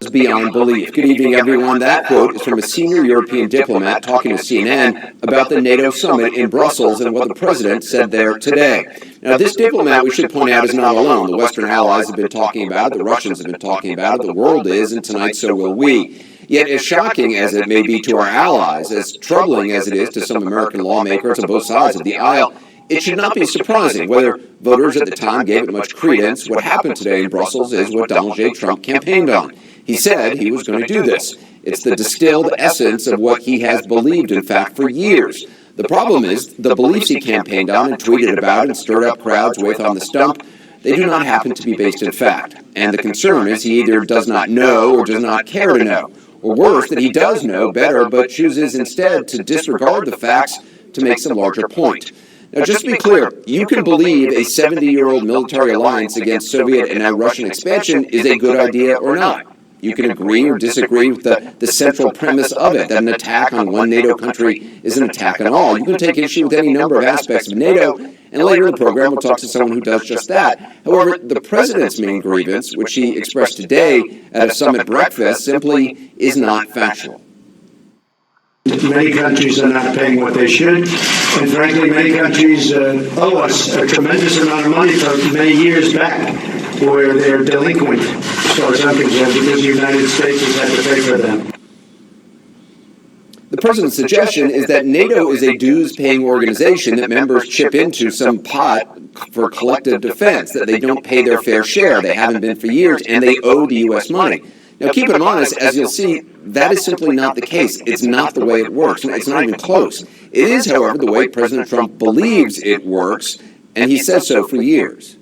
just beyond belief. Good evening, everyone. That quote is from a senior European diplomat talking to CNN about the NATO summit in Brussels and what the president said there today. Now, this diplomat, we should point out, is not alone. The Western allies have been talking about it, the Russians have been talking about it, the world is, and tonight so will we. Yet, as shocking as it may be to our allies, as troubling as it is to some American lawmakers on both sides of the aisle, it should not be surprising whether voters at the time gave it much credence. What happened today in Brussels is what Donald J. Trump campaigned on. He said he was going to do this. It's the distilled essence of what he has believed, in fact, for years. The problem is the beliefs he campaigned on and tweeted about and stirred up crowds with on the stump, they do not happen to be based in fact. And the concern is he either does not know or does not care to know. Or worse, that he does know better but chooses instead to disregard the facts to make some larger point. Now, just to be clear, you can believe a 70-year-old military alliance against Soviet and now Russian expansion is a good idea or not. You can agree or disagree with the central premise of it, that an attack on one NATO country is an attack on all. You can take issue with any number of aspects of NATO, and later in the program we'll talk to someone who does just that. However, the president's main grievance, which he expressed today at a summit breakfast, simply is not factual. Many countries are not paying what they should, and frankly, many countries owe us a tremendous amount of money for many years back, where they're delinquent, as far as I'm concerned, because the United States has had to pay for them. The president's suggestion is that NATO is a dues-paying organization, that members chip into some pot for collective defense, that they don't pay their fair share, they haven't been for years, and they owe the U.S. money. Now, keep it honest, as you'll see, that is simply not the case. It's not the way it works. It's not even close. It is, however, the way President Trump believes it works, and he says so for years.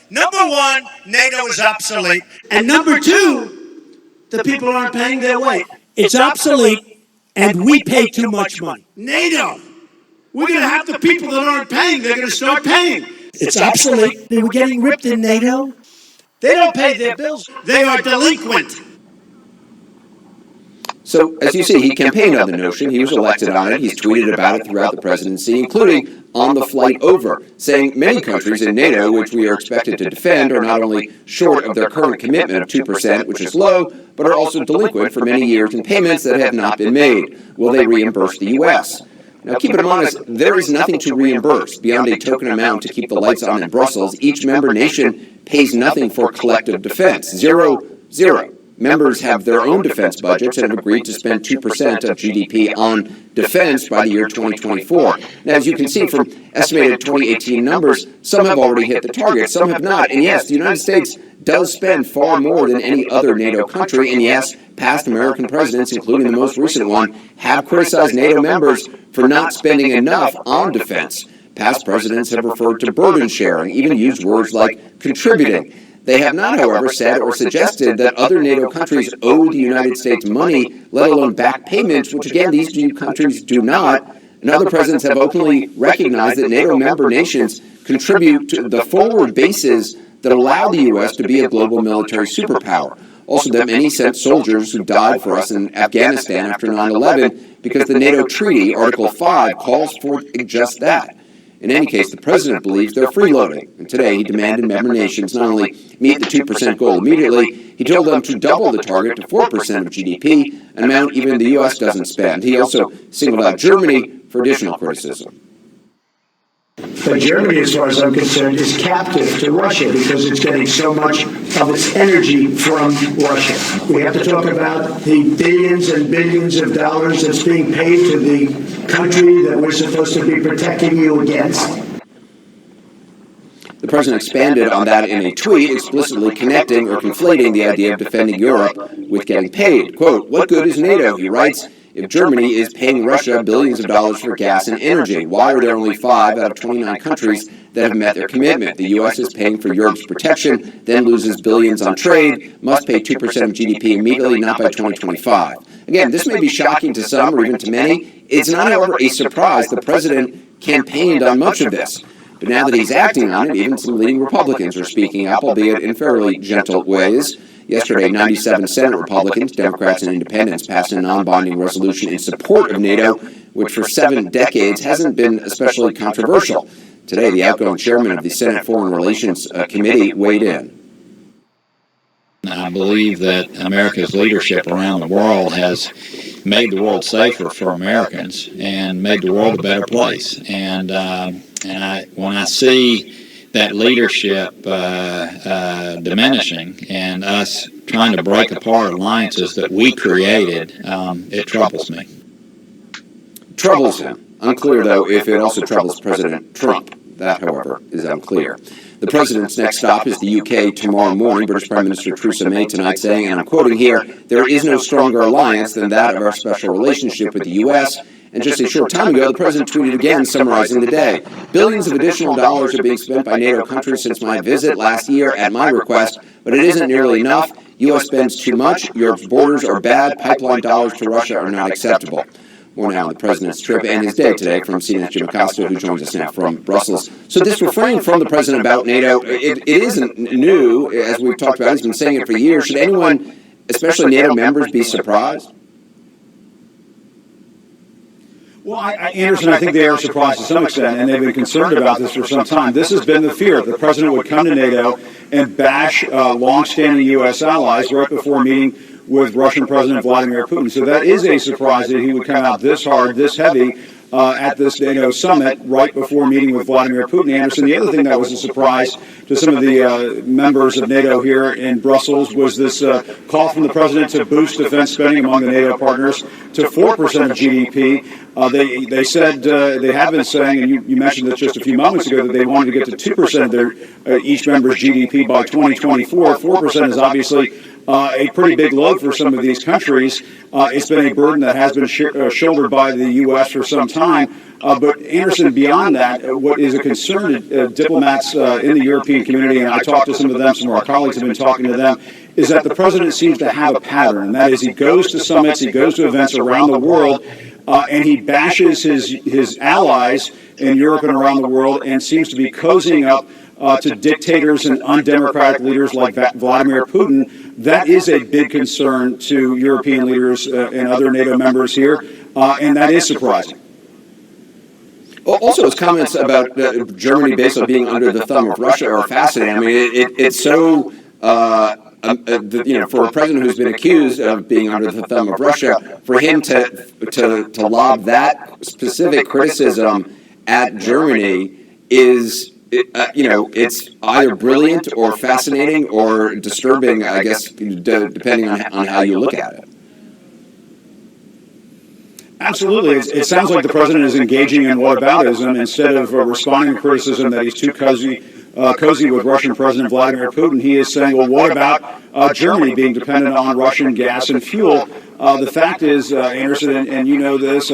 Number one, NATO is obsolete. And number two, the people aren't paying their way. It's obsolete, and we pay too much money. NATO, we're going to have the people that aren't paying, they're going to start paying. It's obsolete. They were getting ripped in NATO. They don't pay their bills. They are delinquent. So, as you see, he campaigned on the notion. He was elected on it. He's tweeted about it throughout the presidency, including on the flight over, saying many countries in NATO, which we are expected to defend, are not only short of their current commitment of 2%, which is low, but are also delinquent for many years in payments that have not been made. Will they reimburse the U.S.? Now, keep it honest, there is nothing to reimburse beyond a token amount to keep the lights on in Brussels. Each member nation pays nothing for collective defense. Zero. Members have their own defense budgets and have agreed to spend 2% of GDP on defense by the year 2024. Now, as you can see from estimated 2018 numbers, some have already hit the target, some have not. And yes, the United States does spend far more than any other NATO country. And yes, past American presidents, including the most recent one, have criticized NATO members for not spending enough on defense. Past presidents have referred to burden sharing, even used words like contributing. They have not, however, said or suggested that other NATO countries owe the United States money, let alone back payments, which, again, these two countries do not. And other presidents have openly recognized that NATO member nations contribute to the forward bases that allow the U.S. to be a global military superpower. Also, that many sent soldiers who died for us in Afghanistan after 9/11 because the NATO treaty, Article 5, calls for just that. In any case, the president believes they're freeloading. And today, he demanded member nations not only meet the 2% goal immediately, he told them to double the target to 4% of GDP, an amount even the U.S. doesn't spend. He also singled out Germany for additional criticism. But Germany, as far as I'm concerned, is captive to Russia because it's getting so much of its energy from Russia. We have to talk about the billions and billions of dollars that's being paid to the country that we're supposed to be protecting you against. The president expanded on that in a tweet, explicitly connecting or conflating the idea of defending Europe with getting paid. Quote, "What good is NATO," he writes, "if Germany is paying Russia billions of dollars for gas and energy? Why are there only 5 out of 29 countries that have met their commitment? The U.S. is paying for Europe's protection, then loses billions on trade, must pay 2% of GDP immediately, not by 2025. Again, this may be shocking to some or even to many. It's not, however, a surprise. The president campaigned on much of this. But now that he's acting on it, even some leading Republicans are speaking up, albeit in fairly gentle ways. Yesterday, 97 Senate Republicans, Democrats, and Independents passed a non-binding resolution in support of NATO, which for 7 decades hasn't been especially controversial. Today, the outgoing chairman of the Senate Foreign Relations Committee weighed in. I believe that America's leadership around the world has made the world safer for Americans and made the world a better place. And when I see that leadership diminishing and us trying to break apart alliances that we created, it troubles me. Troubles him. Unclear, though, if it also troubles President Trump. That, however, is unclear. The president's next stop is the UK tomorrow morning. British Prime Minister Theresa May tonight saying, and I'm quoting here, "There is no stronger alliance than that of our special relationship with the U.S." And just a short time ago, the president tweeted again, summarizing the day. "Billions of additional dollars are being spent by NATO countries since my visit last year at my request, but it isn't nearly enough. U.S. spends too much. Europe's borders are bad. Pipeline dollars to Russia are not acceptable." More now on the president's trip and his day today from CNN's Jim Acosta, who joins us now from Brussels. So this refrain from the president about NATO, it isn't new, as we've talked about. He's been saying it for years. Should anyone, especially NATO members, be surprised? Well, Anderson, I think they are surprised to some extent, and they've been concerned about this for some time. This has been the fear. The president would come to NATO and bash longstanding U.S. allies right before meeting with Russian President Vladimir Putin. So that is a surprise that he would come out this hard, this heavy at this NATO summit right before meeting with Vladimir Putin. Anderson, the other thing that was a surprise to some of the members of NATO here in Brussels was this call from the president to boost defense spending among the NATO partners to 4% of GDP. They said, they have been saying, and you mentioned this just a few moments ago, that they wanted to get to 2% of their each member's GDP by 2024. 4% is obviously a pretty big load for some of these countries. It's been a burden that has been shouldered by the U.S. for some time. But Anderson, beyond that, what is a concern to diplomats in the European community, and I talked to some of them, some of our colleagues have been talking to them, is that the president seems to have a pattern, and that is he goes to summits, he goes to events around the world, and he bashes his allies in Europe and around the world and seems to be cozying up to dictators and undemocratic leaders like Vladimir Putin. That is a big concern to European leaders and other NATO members here, and that is surprising. Also, his comments about Germany basically being under the thumb of Russia are fascinating. I mean, it's so, for a president who's been accused of being under the thumb of Russia, for him to lob that specific criticism at Germany is, it's either brilliant or fascinating or disturbing, I guess, depending on how you look at it. Absolutely. It sounds like the president is engaging in whataboutism instead of responding to criticism that he's too cozy with Russian President Vladimir Putin. He is saying, well, what about Germany being dependent on Russian gas and fuel? The fact is, Anderson, and you know this,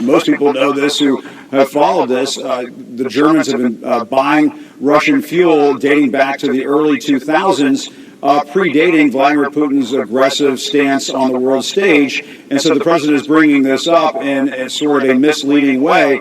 most people know this who have followed this, the Germans have been buying Russian fuel dating back to the early 2000s, predating Vladimir Putin's aggressive stance on the world stage. And so the president is bringing this up in sort of a misleading way.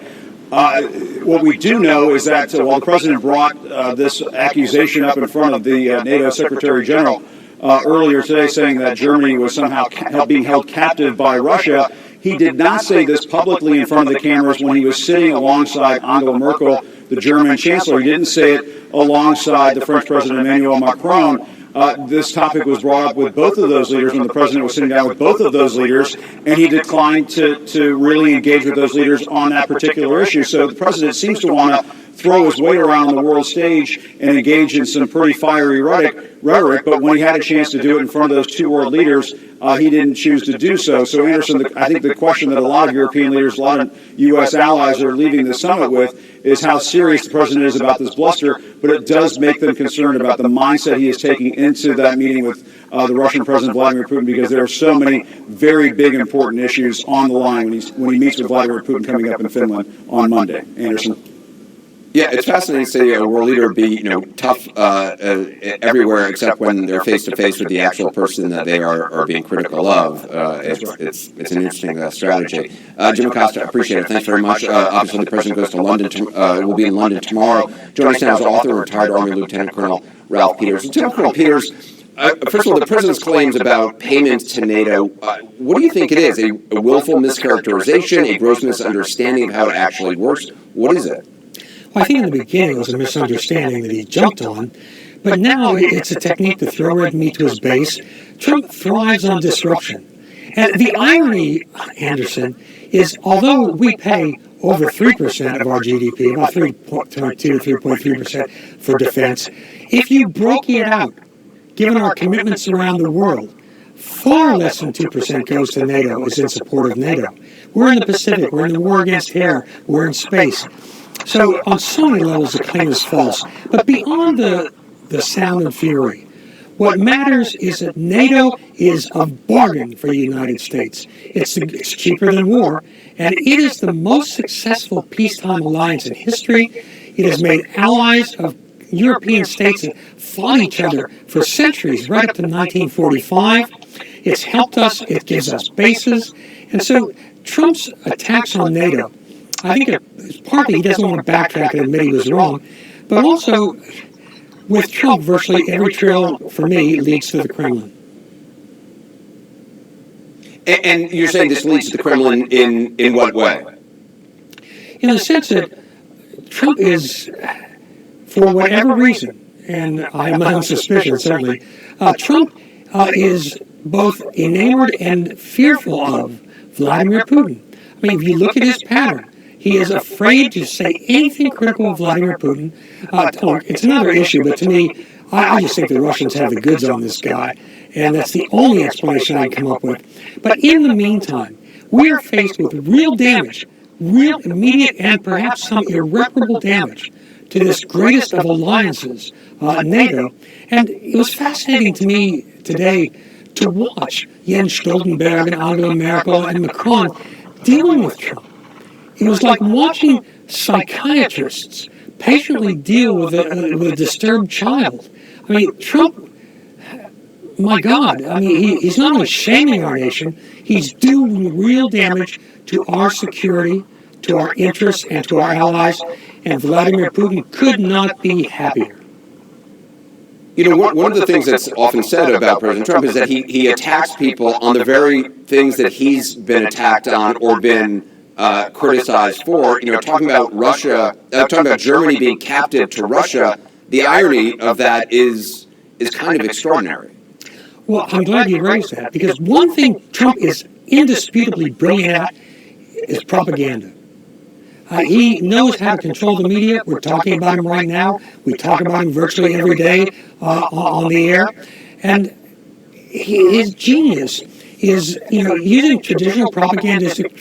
What we do know is that while the president brought this accusation up in front of the NATO Secretary General earlier today, saying that Germany was somehow being held captive by Russia, he did not say this publicly in front of the cameras when he was sitting alongside Angela Merkel, the German chancellor. He didn't say it alongside the French President Emmanuel Macron. This topic was brought up with both of those leaders when the president was sitting down with both of those leaders, and he declined to really engage with those leaders on that particular issue. So the president seems to want to throw his weight around on the world stage and engage in some pretty fiery rhetoric, but when he had a chance to do it in front of those two world leaders, he didn't choose to do so. So, Anderson, I think the question that a lot of European leaders, a lot of U.S. allies are leaving the summit with is how serious the president is about this bluster, but it does make them concerned about the mindset he is taking into that meeting with the Russian President Vladimir Putin, because there are so many very big, important issues on the line when he meets with Vladimir Putin coming up in Finland on Monday. Anderson. Yeah, it's fascinating to see a world leader be, tough everywhere except when they're face to face with the actual person that they are being critical of. It's an interesting strategy. Jim Acosta, I appreciate it. Thanks very much. Obviously, the president goes to London. Will be in London tomorrow. Joining us now is author and retired Army Lieutenant Colonel Ralph Peters. Lieutenant Colonel Peters, first of all, the president's claims about payments to NATO, what do you think it is? A willful mischaracterization, a gross misunderstanding of how it actually works? What is it? Well, I think in the beginning it was a misunderstanding that he jumped on, But now it's a technique to throw red meat to his base. Trump thrives on disruption. And the irony, Anderson, is although we pay over 3% of our GDP, about 3.2 to 3.3% for defense, if you broke it out, given our commitments around the world, far less than 2% goes to NATO, is in support of NATO. We're in the Pacific, we're in the war against terror, we're in space. So on so many levels, the claim is false. But beyond the sound and fury, what matters is that NATO is a bargain for the United States. It's cheaper than war, and it is the most successful peacetime alliance in history. It has made allies of European states that fought each other for centuries, right up to 1945. It's helped us, it gives us bases. And so Trump's attacks on NATO, I think it's partly he doesn't want to backtrack and admit he was wrong, but also with Trump, virtually every trail for me leads to the Kremlin. And you're saying this leads to the Kremlin in what way? In the sense that Trump is, for whatever reason, and I have my own suspicion certainly, Trump is both enamored and fearful of Vladimir Putin. I mean, if you look at his pattern, he is afraid to say anything critical of Vladimir Putin. It's another issue, but to me, I just think the Russians have the goods on this guy, and that's the only explanation I can come up with. But in the meantime, we are faced with real damage, real immediate and perhaps some irreparable damage to this greatest of alliances, NATO. And it was fascinating to me today to watch Jens Stoltenberg and Angela Merkel and Macron dealing with Trump. It was like watching psychiatrists patiently deal with a disturbed child. I mean, Trump, my God, I mean, he's not only shaming our nation, he's doing real damage to our security, to our interests, and to our allies, and Vladimir Putin could not be happier. You know, one of the things that's often said about President Trump is that he attacks people on the very things that he's been attacked on or been criticized for. You know, talking about Russia, talking about Germany being captive to Russia. The irony of that is kind of extraordinary. Well, I'm glad you raised that, because one thing Trump is indisputably brilliant at is propaganda. He knows how to control the media. We're talking about him right now. We talk about him virtually every day on the air. And his genius is, using traditional propagandistic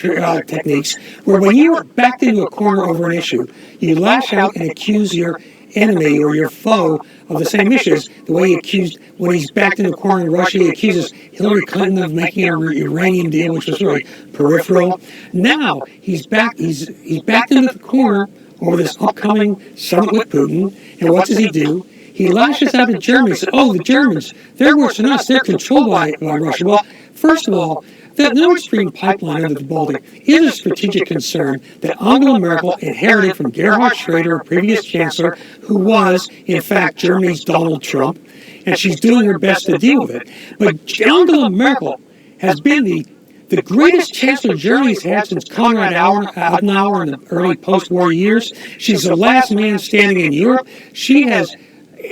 techniques where when you are backed into a corner over an issue, you lash out and accuse your enemy or your foe of the same issues. The way he accused, when he's backed into a corner in Russia, he accuses Hillary Clinton of making an uranium deal, which was really peripheral. Now he's backed into the corner over this upcoming summit with Putin. And what does he do? He lashes out at Germany and says, oh, the Germans, they're worse than us. They're controlled by Russia. Well, first of all, the Nord Stream pipeline under the Baltic is a strategic concern that Angela Merkel inherited from Gerhard Schroeder, a previous chancellor, who was, in fact, Germany's Donald Trump, and she's doing her best to deal with it. But Angela Merkel has been the greatest chancellor Germany's had since Konrad Adenauer in the early post-war years. She's the last man standing in Europe. She has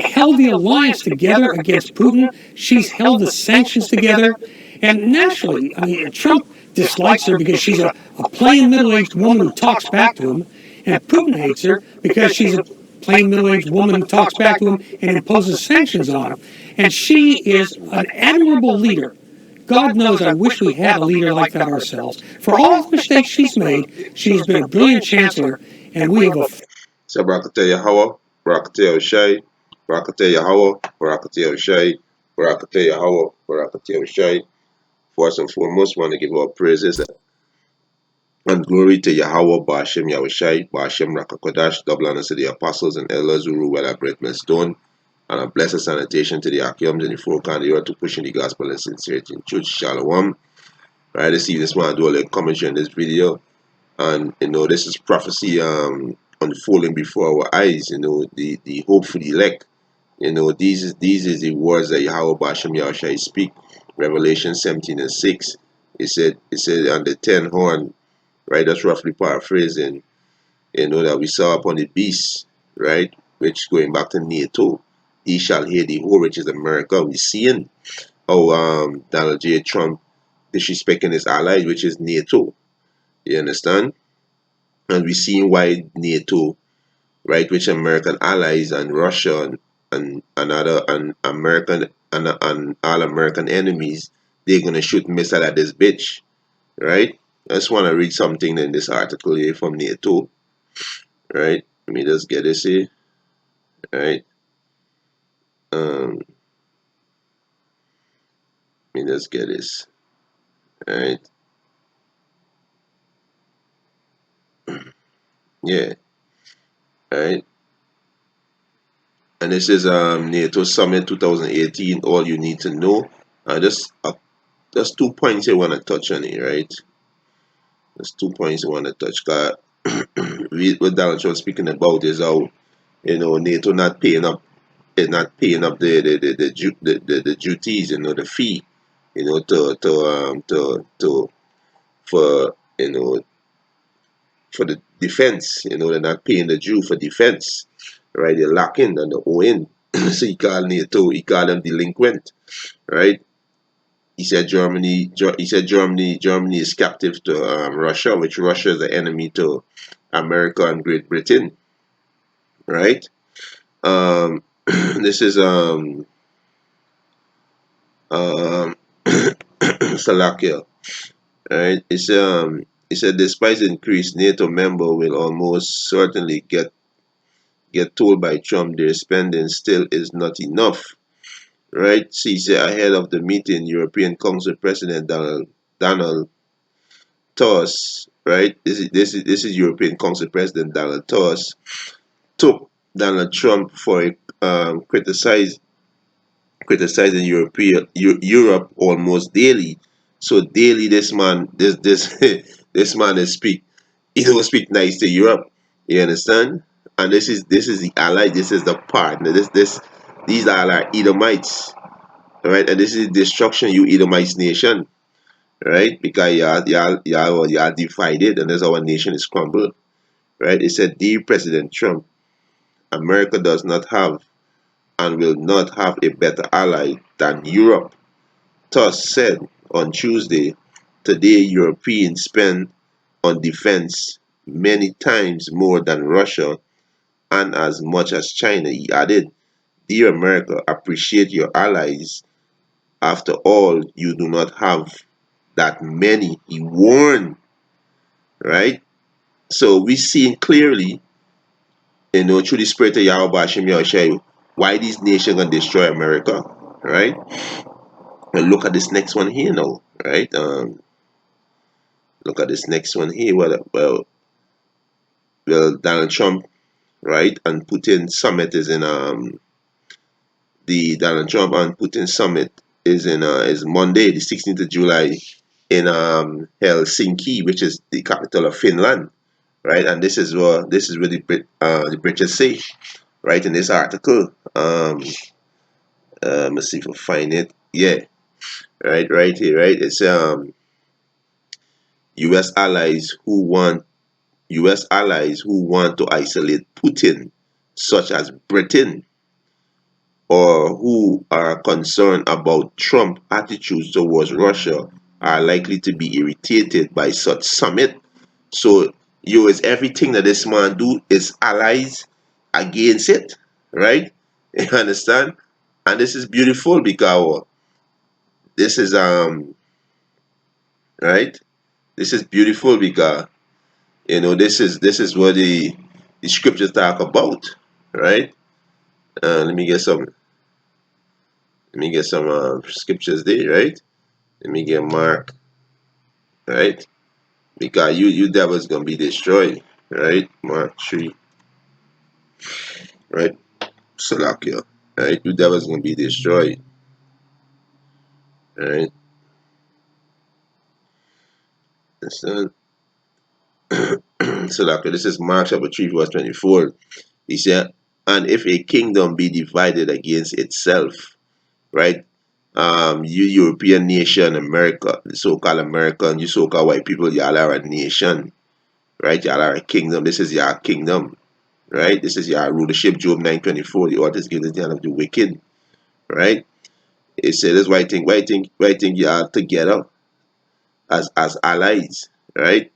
held the alliance together against Putin. She's held the sanctions together. And naturally, I mean, Trump dislikes her because she's a plain middle-aged woman who talks back to him, and Putin hates her because she's a plain middle-aged woman who talks back to him and imposes sanctions on him. And she is an admirable leader. God knows I wish we had a leader like that ourselves. For all the mistakes she's made, she's been a brilliant chancellor, and we have a... So, Barakateh Yahweh, Barakateh Oshai, Barakateh Yahweh, Barakateh Oshai, Barakateh Yahweh, Barakateh Oshai. First and foremost, want to give all praises and glory to Yahweh, Ba'ashem Yahushai, Ba'ashem Rakakodash, double honor to the apostles and elders who rule well at Bread Stone, and a blessed sanitation to the Akiums and the folk and the earth to pushing the gospel and sincerity in truth. Shalom. Right, this evening, I want to do a little commentary on this video, and this is prophecy unfolding before our eyes. The hope for the elect. These is the words that Yahweh Ba'ashem Yahushai speak. Revelation 17:6. It said on the 10 horn, right? That's roughly paraphrasing, that we saw upon the beast, right? Which going back to NATO, he shall hear the whole, which is America. We're seeing how Donald J. Trump disrespecting his allies, which is NATO. You understand? And we're seeing why NATO, right, which American allies and Russia and other and American and all American enemies, they're gonna shoot missile at this bitch, right? I just want to read something in this article here from NATO, right? Let me just get this here, right? Let me just get this, right? Yeah, right. And this is NATO Summit 2018. All you need to know. Just 2 points I want to touch on it, right? There's 2 points I want to touch. Cause what Donald Trump speaking about is how NATO not paying up, not paying up the duties, the fee, to for for the defense. They're not paying the due for defense, right? They're lacking and they're owing. So he called NATO, he called them delinquent, right? He said Germany is captive to Russia, which Russia is the enemy to America and Great Britain, right? This is um Slovakia, right? It said despite increased NATO member will almost certainly get told by Trump their spending still is not enough, right? So he said ahead of the meeting, European Council President Donald Tusk, right? This is European Council President Donald Tusk took Donald Trump for criticizing Europe almost daily. So daily, this man, this this man is speak. He don't speak nice to Europe. You understand? And this is the ally. This is the partner. These are our Edomites, right? And this is destruction, you Edomites nation, right? Because y'all divided, and that's how our nation is crumbled, right? It said, "Dear President Trump, America does not have and will not have a better ally than Europe." Tusk said on Tuesday, "Today Europeans spend on defense many times more than Russia and as much as China." He added, "Dear America, appreciate your allies. After all, you do not have that many." He warned, right? So we seeing clearly, through the spirit of Yahweh Hashem Yahushua, why these nations gonna destroy America, right? And look at this next one here now, right? Look at this next one here. Well, Donald Trump, right, and Putin summit is in the Donald Trump and Putin summit is Monday, the 16th of July, in Helsinki, which is the capital of Finland, right? And this is where the British say, right, in this article. Let's see if I find it. Yeah, right here, right. It's U.S. allies who want U.S. allies who want to isolate Putin, such as Britain, or who are concerned about Trump's attitudes towards Russia, are likely to be irritated by such summit. So, is everything that this man do is allies against it, right? You understand? And this is beautiful because this is right. This is beautiful because this is what the scriptures talk about, right? Let me get some. Let me get some scriptures there, right? Let me get Mark, right? Because you devils gonna be destroyed, right? Mark 3, right? Salakia, right? You devils gonna be destroyed, right? Listen, Salakia. This is Mark chapter 3, verse 24. He said, "And if a kingdom be divided against itself," right? You European nation, America, the so-called American, you so-called white people, y'all are a nation, right? Y'all are a kingdom. This is your kingdom, right? This is your rulership, Job 9:24. The earth is given into the hand of the wicked, right? It says, why think you are together as allies, right?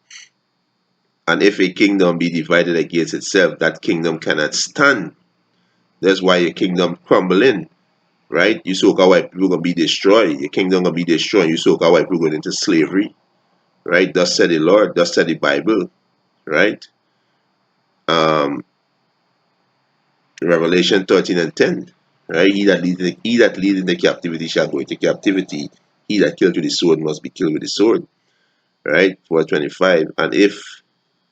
And if a kingdom be divided against itself, that kingdom cannot stand. That's why your kingdom crumbling, right? You so-called white people gonna be destroyed. Your kingdom gonna be destroyed. You so-called white people going into slavery, right? Thus said the Lord. Thus said the Bible, right? Um, Revelation 13:10, right? He that lead into captivity shall go into captivity. He that killed with the sword must be killed with the sword, right? 4:25. And if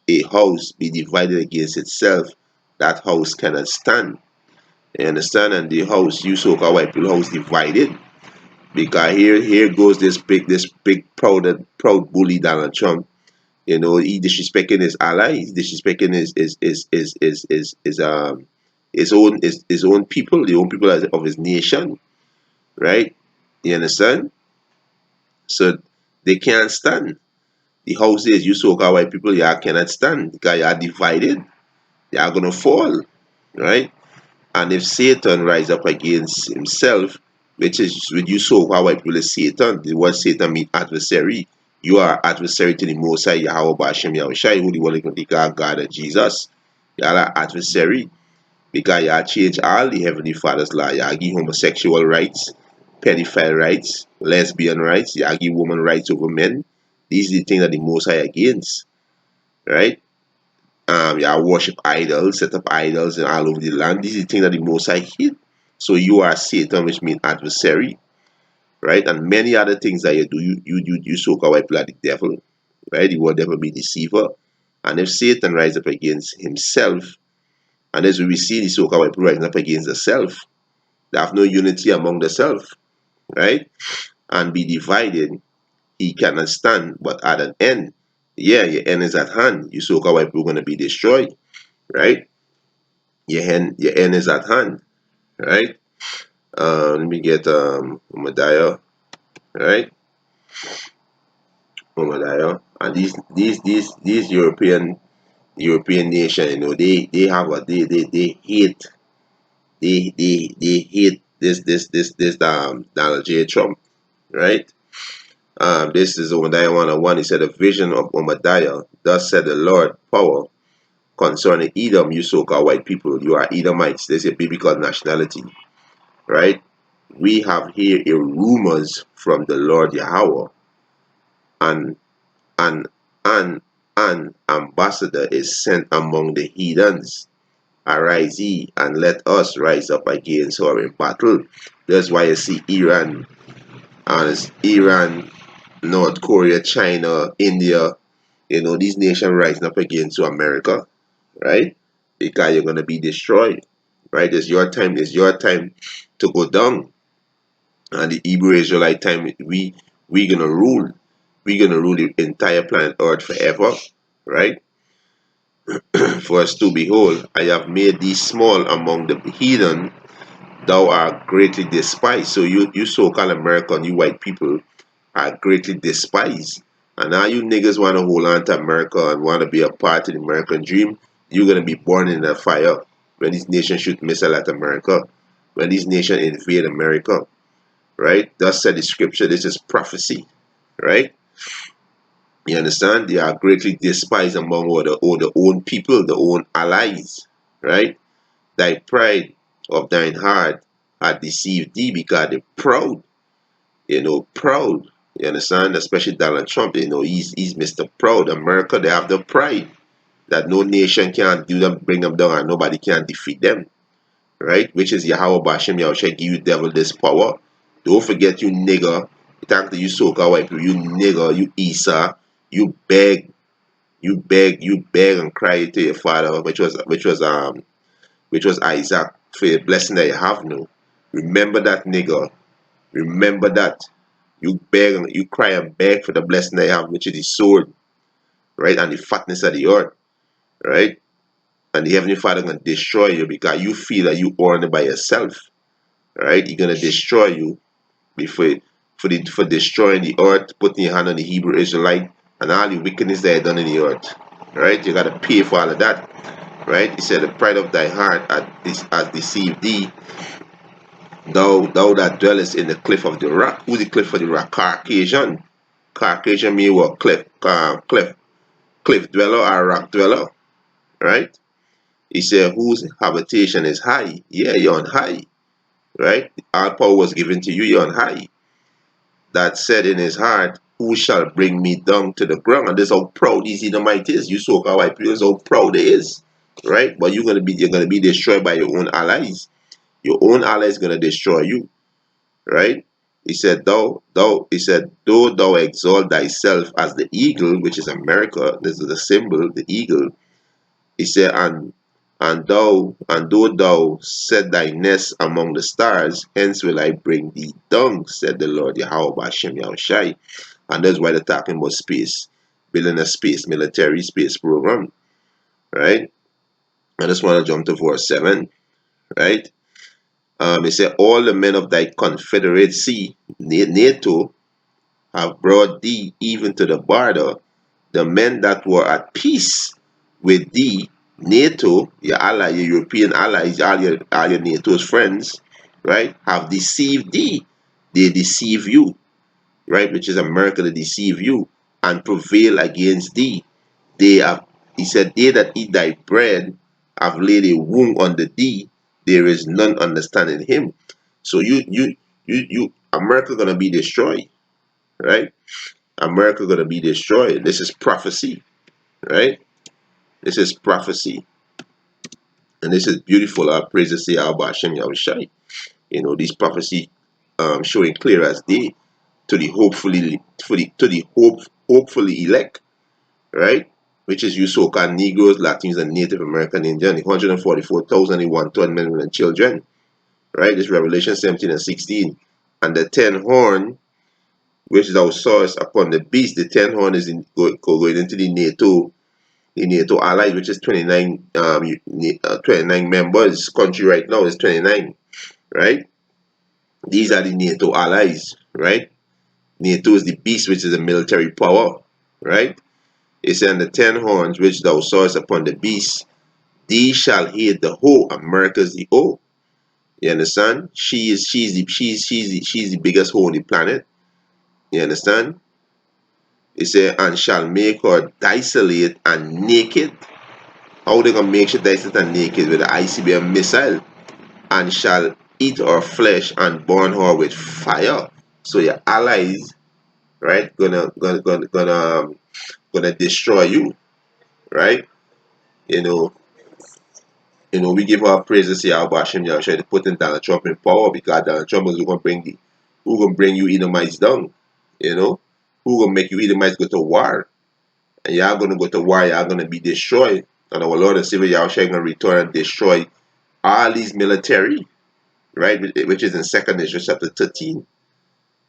a house be divided against itself, that house cannot stand. You understand? And the house, you so-called white people house divided. Because here goes this big proud bully Donald Trump. You know, he disrespecting his allies, disrespecting his own people, the own people of his nation, right? You understand? So they can't stand. The house is you so-called white people, y'all cannot stand because y'all divided, y'all gonna fall, right? And if Satan rise up against himself, which is with you so-called white people is Satan, the word Satan means adversary. You are adversary to the Most High Yahweh Bashem Yahushai, who the one going to God of Jesus. Y'all are adversary because y'all change all the Heavenly Father's law. Y'all give homosexual rights, pedophile rights, lesbian rights. Y'all give woman rights over men. These are the things that the Most High against, right? Y'all worship idols, set up idols and all over the land. These are the things that the Most High hate. So you are Satan, which means adversary, right? And many other things that you do, you so-called white people are the devil, right? You will never be deceiver. And if Satan rise up against himself, and as we see the so-called white people rising up against the self, they have no unity among the self, right? And be divided, he cannot stand. But at an end, yeah, your end is at hand. You so-called white people are going to be destroyed, right? Your end is at hand, right? Let me get Obadiah, right? Obadiah, and these European nation, you know, they have a they hate they hate this Donald J. Trump, right? This is Obadiah 1:1. He said, "A vision of Obadiah. Thus said the Lord, power concerning Edom, you so-called white people. You are Edomites. This is a biblical nationality, right? We have here a rumors from the Lord Yahweh, and and an ambassador is sent among the heathens. Arise ye, and let us rise up against her in battle." That's why you see Iran, and it's Iran, North Korea, China, India, you know, these nations rising up against America, right? Because you're gonna be destroyed, right? It's your time to go down. And the Hebrew Israelite time, we gonna rule. We're gonna rule the entire planet Earth forever, right? For us to behold, I have made thee small among the heathen, thou art greatly despised. So you so-called American, you white people are greatly despised. And now you niggas wanna hold on to America and wanna be a part of the American dream, you're gonna be born in the fire when these nations shoot missile at America, when these nations invade America, right? Thus said the scripture, this is prophecy, right? You understand? They are greatly despised among all the own people, the own allies, right? Thy pride of thine heart hath deceived thee because they're proud, you know, proud. You understand? Especially Donald Trump, you know, he's Mr. Proud. America, they have the pride that no nation can do them, bring them down, and nobody can defeat them, right? Which is Yahweh Bashem Yahushua give you devil this power. Don't forget you nigger. Talk to you so-called white people, you nigger, you Esau, you beg and cry to your father, which was Isaac, for the blessing that you have now. Remember that, nigga. Remember that. You beg and you cry and beg for the blessing that you have, which is the sword, right? And the fatness of the earth, right? And the Heavenly Father gonna destroy you because you feel that you earn it by yourself, right? He's gonna destroy you before for destroying the earth, putting your hand on the Hebrew Israelite, and all the wickedness that you done in the earth, right? You gotta pay for all of that. right? He said, the pride of thy heart has deceived thee, thou that dwellest in the cliff of the rock. Who's the cliff of the rock? Caucasian. Caucasian mean what? Cliff dweller or rock dweller, right? He said, whose habitation is high? Yeah, you're on high, right? All power was given to you, you're on high. That said in his heart, who shall bring me down to the ground? And this how proud these Edomites is. You saw how white people is how proud they is, right? But you're gonna be destroyed by your own allies. Your own allies gonna destroy you, right? He said, though thou exalt thyself as the eagle, which is America, this is the symbol, the eagle. He said, and though thou set thy nest among the stars, hence will I bring thee down, said the Lord Yahweh Bashem Yahushai. And that's why they're talking about space, building a military space program, right? I just want to jump to verse 7, right? It said, all the men of thy confederacy, NATO, have brought thee even to the border, the men that were at peace with thee, NATO, your ally, your European allies, all your NATO's friends, right, have deceived thee. They deceive you, right, which is America to deceive you, and prevail against thee. They have, he said, they that eat thy bread have laid a wound under thee. There is none understanding him. So America gonna be destroyed, right? America gonna be destroyed. This is prophecy, right? This is prophecy, and this is beautiful. Our praises to Yahweh Hashem Yahushai. You know, these prophecy showing clear as day to the hopefully elect, right? Which is you so-called Negroes, Latinos, and Native American Indian, 144,000 and 1 men, women, and children, right? This Revelation 17 and 16, and the 10 horn, which thou sawest upon the beast. The 10 horn is going into the NATO allies, which is 29 29 members. Country right now is 29, right? These are the NATO allies, right? NATO is the beast, which is a military power, right? It's in the 10 horns which thou sawest upon the beast, these shall hate the whole. America's the O. You understand? She's the biggest hoe on the planet. You understand? It said, and shall make her desolate and naked. How they gonna make she desolate and naked? With the ICBM missile, and shall eat her flesh and burn her with fire. So your allies, right, gonna destroy you, right? You know, we give our praises to Yahweh Hashem Yahushua to putting Donald Trump in power, because Donald Trump is who gonna bring you Edomites down, you know, who gonna make you Edomites go to war, and y'all gonna go to war, y'all gonna be destroyed, and our Lord and Savior Yahushua gonna return and destroy all these military, right, which is in 2nd Ezra chapter 13,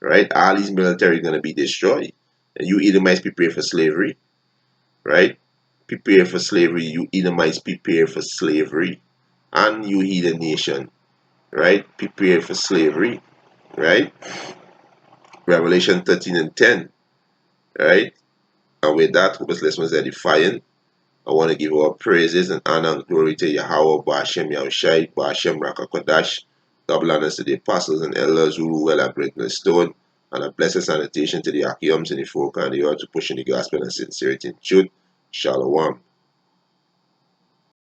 right? All these military gonna be destroyed, and you Edomites prepare for slavery, right? Prepare for slavery. You Edomites prepare for slavery, and you heathen nation, right? Prepare for slavery, right? Revelation 13 and 10, right? And with that, hope this lesson was edifying. I want to give our praises and honor and glory to Yahweh, Ba'ashem Yahushai, Ba'ashem Rakakodash. Double honors to the apostles and elders who rule well at breaking stone, and a blessed sanitation to the Akiums and the folk and the earth to pushing the gospel and sincerity and truth. Shalom.